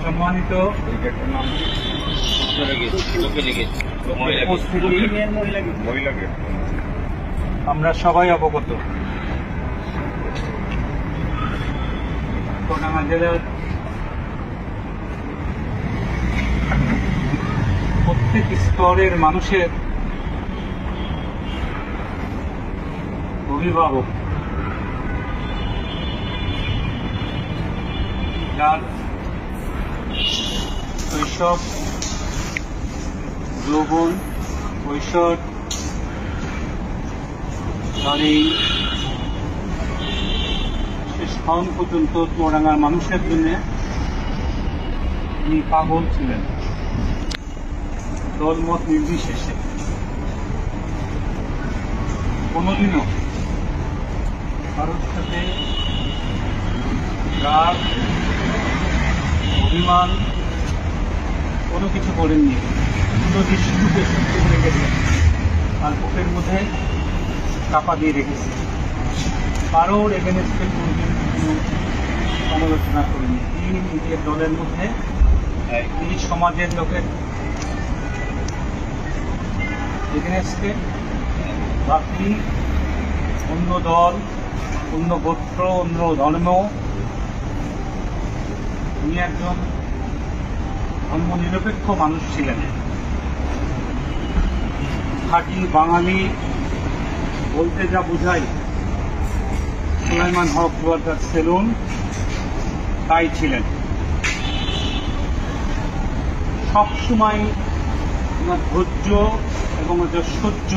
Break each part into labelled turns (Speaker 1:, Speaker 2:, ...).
Speaker 1: সম্মানিত আমরা সবাই অবগত, চুয়াডাঙ্গা জেলার প্রত্যেক স্তরের মানুষের অভিভাবক, যার শৈশব, যৌবন, কৈশোর, তার এই শেষ ক্ষণ পর্যন্ত চুয়াডাঙ্গার মানুষের জন্য তিনি পাগল ছিলেন, দলমত নির্বিশেষে। কোনোদিনও কারোর সাথে রাগ, অভিমান কোনো কিছু করেননি। দৃষ্টিকে সত্যি রেখেছেন, তার বুকের মধ্যে চাপা দিয়ে রেখেছে। কারোর এগেনস্টে কোনোদিন কোনো সমালোচনা করেনি। তিনি নিজের দলের মধ্যে, তিনি সমাজের লোকের এগেনস্টে, বাকি অন্য দল, অন্য গোত্র, অন্য ধর্ম, তিনি একজন ধর্মনিরপেক্ষ মানুষ ছিলেন। খাঁটি বাঙালি বলতে যা বোঝাই, সুলাইমান হক ওয়াটার সেলুন তাই ছিলেন। সবসময় ওনার ধৈর্য এবং সহ্য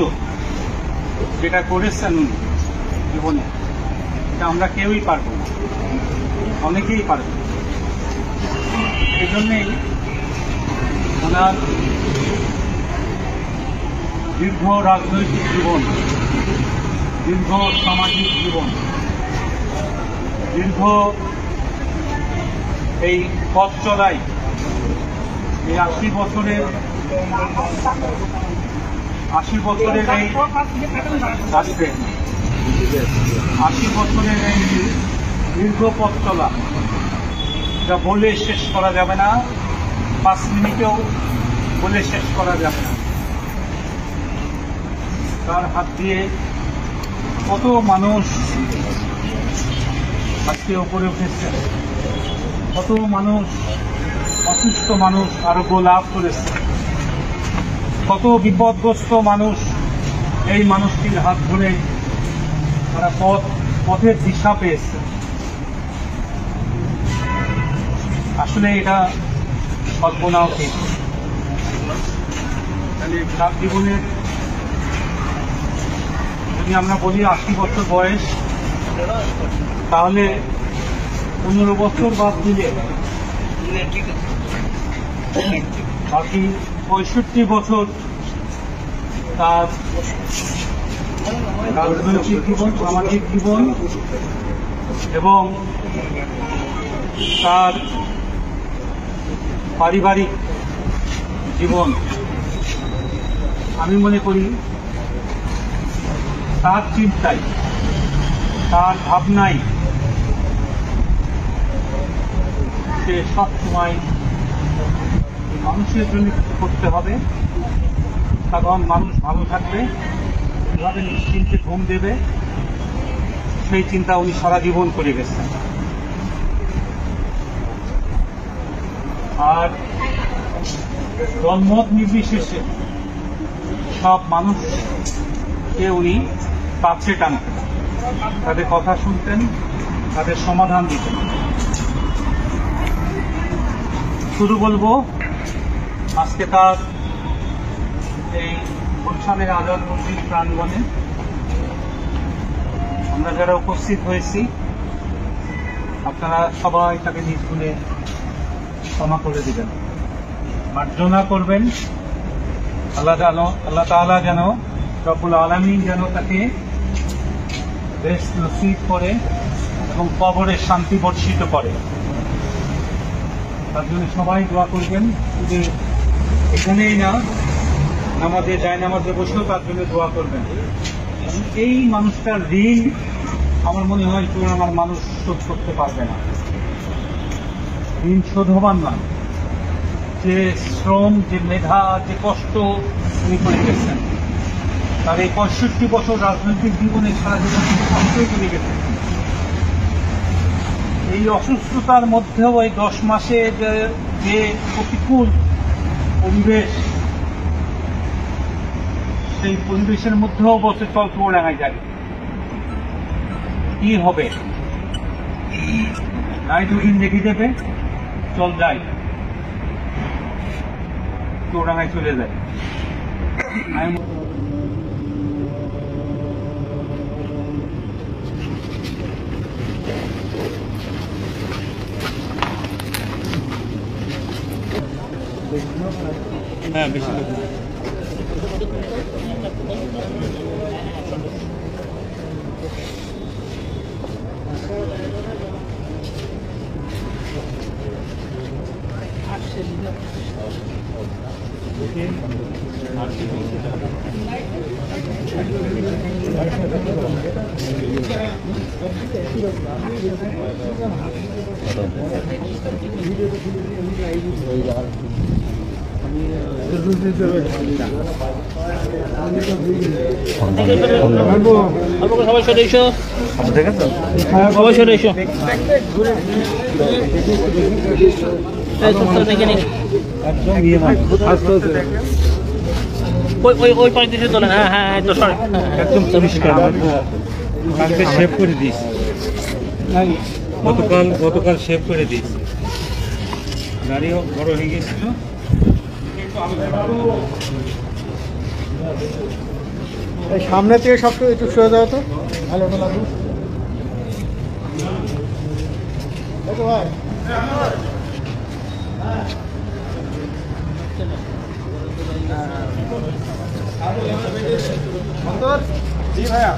Speaker 1: যেটা করেছেন উনি জীবনে, এটা আমরা কেউই পারবো না, অনেকেই পারবো। এই জন্যেই ওনার দীর্ঘ রাজনৈতিক জীবন, দীর্ঘ সামাজিক জীবন, দীর্ঘ এই পথ চলায়, এই 80 বছরের এই 80 বছরের এই দীর্ঘ পথ চলা, যা বলে শেষ করা যাবে না, 5 মিনিটেও বলে শেষ করা যাবে না। তার হাত দিয়ে কত মানুষ আজকে উপরে উঠেছে, কত মানুষ, অসুস্থ মানুষ আরোগ্য লাভ করেছে, কত বিপদগ্রস্ত মানুষ এই মানুষটির হাত ধরে তারা পথের দিশা পেয়েছে। আসলে এটা কল্পনাও ঠিক। তার জীবনের যদি আমরা বলি 80 বছর বয়স, তাহলে 15 বছর বাদ দিলে বাকি 65 বছর তার রাজনৈতিক জীবন, সামাজিক জীবন এবং তার পারিবারিক জীবন, আমি মনে করি তার চিন্তায়, তার ভাবনায় সে সবসময় মানুষের জন্য কিছু করতে হবে, কারণ মানুষ ভালো থাকবে, কীভাবে নিশ্চিন্তে ঘুম দেবে, সেই চিন্তা উনি সারা জীবন করে গেছেন। আর দলমত নির্বিশেষে সব মানুষকে উনি কাছে টানতেন, তাদের কথা শুনতেন, তাদের সমাধান দিতেন। শুধু বলবো, আজকে তার এই গুলশানের আজাদ মসজিদ প্রাঙ্গণে আমরা যারা উপস্থিত হয়েছি, আপনারা সবাই তাকে নিজ গুণে ক্ষমা করে দিবেন, মার্জনা করবেন। আল্লাহ তাআলা যেন, রব্বুল আলামিন যেন তাকে বেহেশত নসিব করে এবং কবরে শান্তি বর্ষিত করে। তার জন্য সবাই দোয়া করবেন। শুধু এখানেই না, নামাজে জায়নামাজে বসেও তার জন্য দোয়া করবেন। এই মানুষটার ঋণ আমার মনে হয় আমার মানুষ শোধ করতে পারবে না। ঋণ শোধবান নয়। যে শ্রম, যে মেধা, যে কষ্ট উনি করে গেছেন, তার এই 65 বছর রাজনৈতিক জীবনে সারা জীবন কষ্টই করে গেছেন। এই অসুস্থতার মধ্যেও এই 10 মাসে যে প্রতিকূল পরিবেশ, সেই পরিবেশের মধ্যেও বসে চল চুয়াডাঙ্গায় যাবে। কি হবে? নাই দুদিন দেখে দেবে, চল যাই, চুয়াডাঙ্গায় চলে যায়। হ্যাঁ, বেশি
Speaker 2: সবাই সরে এসো, সবাই সরে এসো। ওই পাশ দিয়ে তোলেন। হ্যাঁ হ্যাঁ, তো সরে
Speaker 1: একদম পরিষ্কার। কালকে শেভ করে দিস, গতকাল শেভ করে দিস। গাড়িও বড় হয়ে গেছিল।
Speaker 3: এই সামনে থেকে সব একটু সরে যাও তো, ভালো লাগবে। ভাই জি ভাইয়া